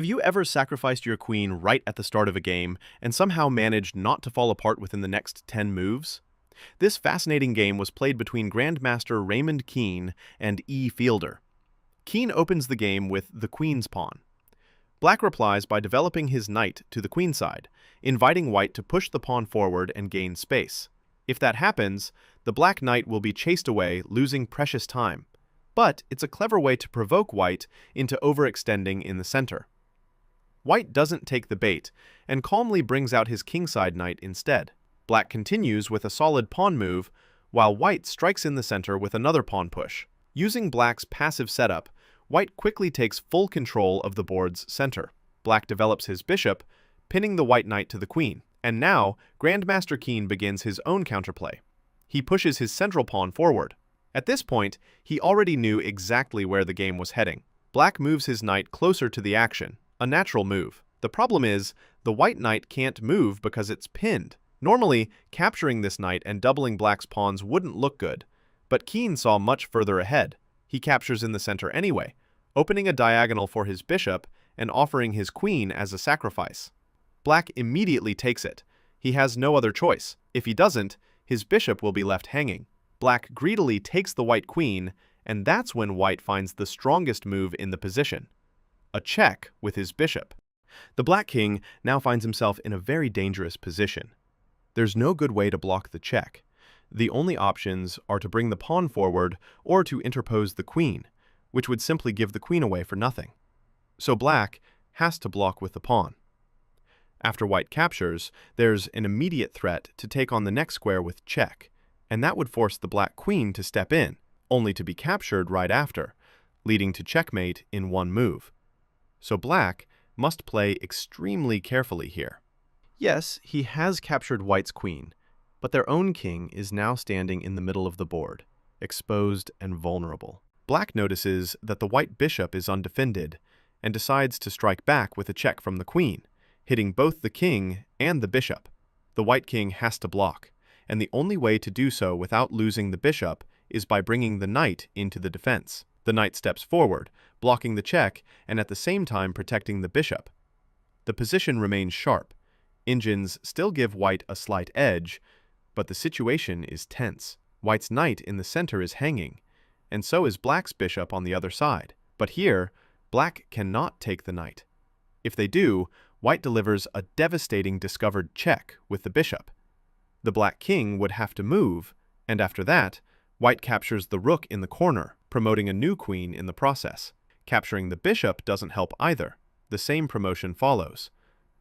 Have you ever sacrificed your queen right at the start of a game and somehow managed not to fall apart within the next 10 moves? This fascinating game was played between Grandmaster Raymond Keene and E. Fielder. Keene opens the game with the queen's pawn. Black replies by developing his knight to the queen side, inviting white to push the pawn forward and gain space. If that happens, the black knight will be chased away, losing precious time. But it's a clever way to provoke white into overextending in the center. White doesn't take the bait, and calmly brings out his kingside knight instead. Black continues with a solid pawn move, while white strikes in the center with another pawn push. Using black's passive setup, white quickly takes full control of the board's center. Black develops his bishop, pinning the white knight to the queen. And now, Grandmaster Keene begins his own counterplay. He pushes his central pawn forward. At this point, he already knew exactly where the game was heading. Black moves his knight closer to the action. A natural move. The problem is, the white knight can't move because it's pinned. Normally, capturing this knight and doubling black's pawns wouldn't look good, but Keene saw much further ahead. He captures in the center anyway, opening a diagonal for his bishop and offering his queen as a sacrifice. Black immediately takes it. He has no other choice. If he doesn't, his bishop will be left hanging. Black greedily takes the white queen, and that's when white finds the strongest move in the position. A check with his bishop. The black king now finds himself in a very dangerous position. There's no good way to block the check. The only options are to bring the pawn forward or to interpose the queen, which would simply give the queen away for nothing. So black has to block with the pawn. After white captures, there's an immediate threat to take on the next square with check, and that would force the black queen to step in, only to be captured right after, leading to checkmate in one move. So black must play extremely carefully here. Yes, he has captured white's queen, but their own king is now standing in the middle of the board, exposed and vulnerable. Black notices that the white bishop is undefended and decides to strike back with a check from the queen, hitting both the king and the bishop. The white king has to block, and the only way to do so without losing the bishop is by bringing the knight into the defense. The knight steps forward, blocking the check and at the same time protecting the bishop. The position remains sharp. Engines still give white a slight edge, but the situation is tense. White's knight in the center is hanging, and so is black's bishop on the other side. But here, black cannot take the knight. If they do, white delivers a devastating discovered check with the bishop. The black king would have to move, and after that, white captures the rook in the corner, promoting a new queen in the process. Capturing the bishop doesn't help either. The same promotion follows.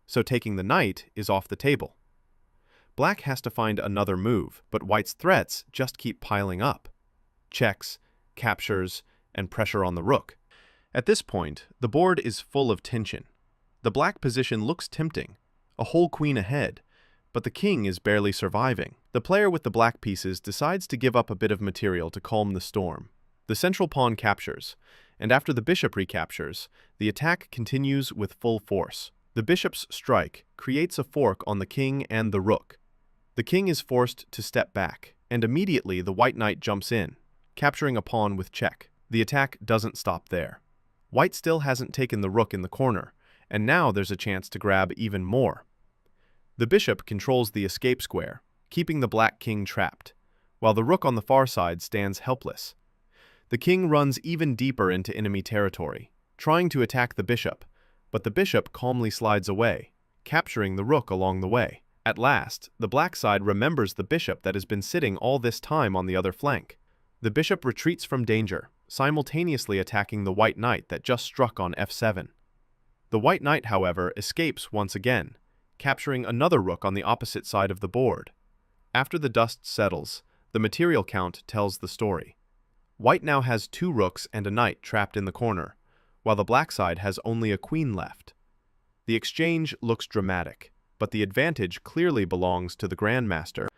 So taking the knight is off the table. Black has to find another move, but white's threats just keep piling up. Checks, captures, and pressure on the rook. At this point, the board is full of tension. The black position looks tempting, a whole queen ahead, but the king is barely surviving. The player with the black pieces decides to give up a bit of material to calm the storm. The central pawn captures, and after the bishop recaptures, the attack continues with full force. The bishop's strike creates a fork on the king and the rook. The king is forced to step back, and immediately the white knight jumps in, capturing a pawn with check. The attack doesn't stop there. White still hasn't taken the rook in the corner, and now there's a chance to grab even more. The bishop controls the escape square, keeping the black king trapped, while the rook on the far side stands helpless. The king runs even deeper into enemy territory, trying to attack the bishop, but the bishop calmly slides away, capturing the rook along the way. At last, the black side remembers the bishop that has been sitting all this time on the other flank. The bishop retreats from danger, simultaneously attacking the white knight that just struck on f7. The white knight, however, escapes once again, capturing another rook on the opposite side of the board. After the dust settles, the material count tells the story. White now has 2 rooks and a knight trapped in the corner, while the black side has only a queen left. The exchange looks dramatic, but the advantage clearly belongs to the Grandmaster.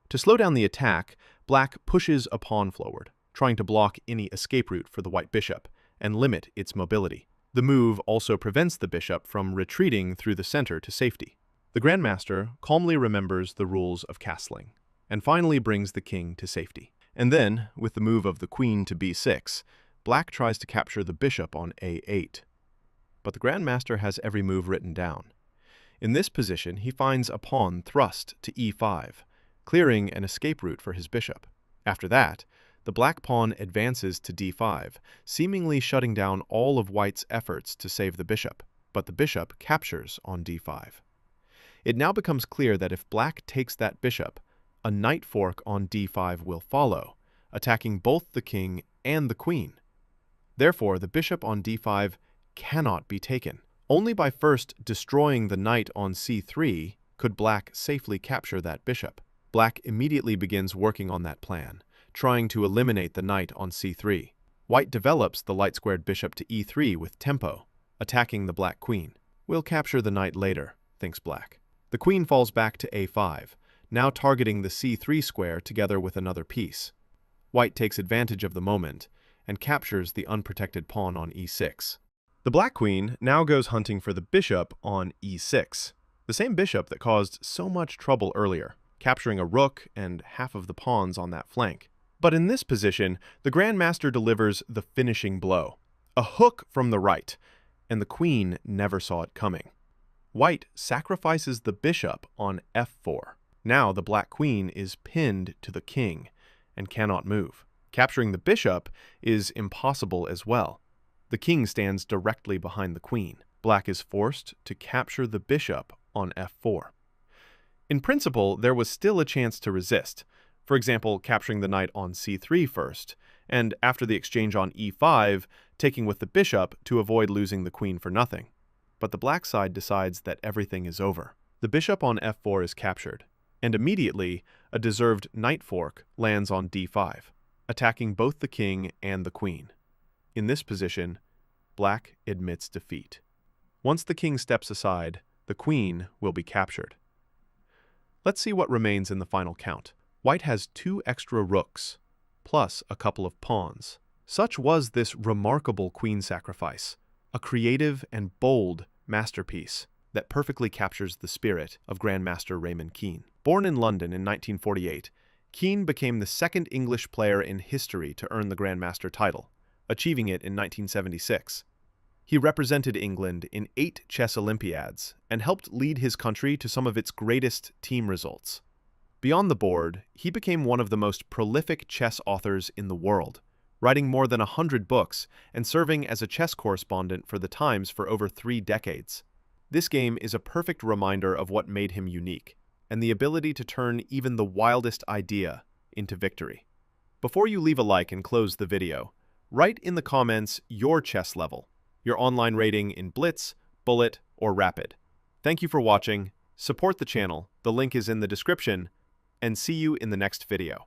To slow down the attack, black pushes a pawn forward, trying to block any escape route for the white bishop and limit its mobility. The move also prevents the bishop from retreating through the center to safety. The Grandmaster calmly remembers the rules of castling, and finally brings the king to safety. And then, with the move of the queen to b6, black tries to capture the bishop on a8. but the Grandmaster has every move written down. In this position, he finds a pawn thrust to e5, clearing an escape route for his bishop. After that, the black pawn advances to d5, seemingly shutting down all of white's efforts to save the bishop, but the bishop captures on d5. It now becomes clear that if black takes that bishop, a knight fork on d5 will follow, attacking both the king and the queen. Therefore, the bishop on d5 cannot be taken. Only by first destroying the knight on c3 could black safely capture that bishop. Black immediately begins working on that plan, trying to eliminate the knight on c3. White develops the light-squared bishop to e3 with tempo, attacking the black queen. We'll capture the knight later, thinks black. The queen falls back to a5, now targeting the c3 square together with another piece. White takes advantage of the moment and captures the unprotected pawn on e6. The black queen now goes hunting for the bishop on e6, the same bishop that caused so much trouble earlier, capturing a rook and half of the pawns on that flank. But in this position, the Grandmaster delivers the finishing blow, a hook from the right, and the queen never saw it coming. White sacrifices the bishop on f4. Now the black queen is pinned to the king and cannot move. Capturing the bishop is impossible as well. The king stands directly behind the queen. Black is forced to capture the bishop on f4. In principle, there was still a chance to resist, for example, capturing the knight on c3 first, and after the exchange on e5, taking with the bishop to avoid losing the queen for nothing. But the black side decides that everything is over. The bishop on f4 is captured, and immediately a deserved knight fork lands on d5, attacking both the king and the queen. In this position, black admits defeat. Once the king steps aside, the queen will be captured. Let's see what remains in the final count. White has 2 extra rooks, plus a couple of pawns. Such was this remarkable queen sacrifice, a creative and bold masterpiece that perfectly captures the spirit of Grandmaster Raymond Keene. Born in London in 1948, Keene became the second English player in history to earn the Grandmaster title, achieving it in 1976. He represented England in 8 chess Olympiads and helped lead his country to some of its greatest team results. Beyond the board, he became one of the most prolific chess authors in the world, writing more than 100 books and serving as a chess correspondent for the Times for over 3 decades. This game is a perfect reminder of what made him unique, and the ability to turn even the wildest idea into victory. Before you leave a like and close the video, write in the comments your chess level, your online rating in Blitz, Bullet, or Rapid. Thank you for watching, support the channel, the link is in the description, and see you in the next video.